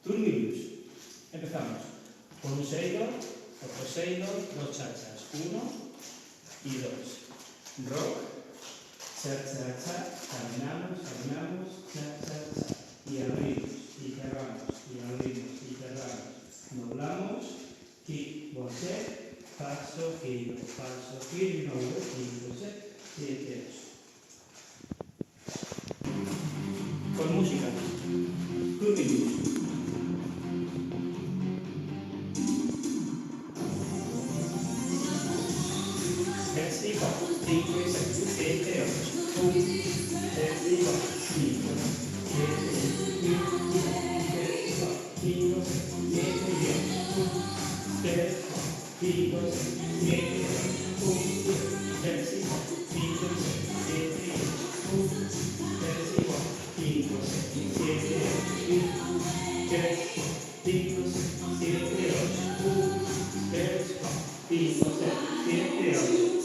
Turno y luz. Empezamos con un seidor, otro seidor, dos chachas. 1 y 2. Rock, cha, cha, cha. Caminamos, caminamos, cha, cha, cha. Y abrimos, y cerramos, y abrimos, y cerramos. Doblamos, kick, bolsé, paso, giro, y nuevo, giro, bolsé, 7, 8. Con música. Turno y luz. Encima, 5 y 6, 7, 8. Encima, 5, 7, 5, 7, 10. 5, 7, encima, 5, 7, encima, 5, 7, 3, 5, 7, 8. 3, 5, 7, 8.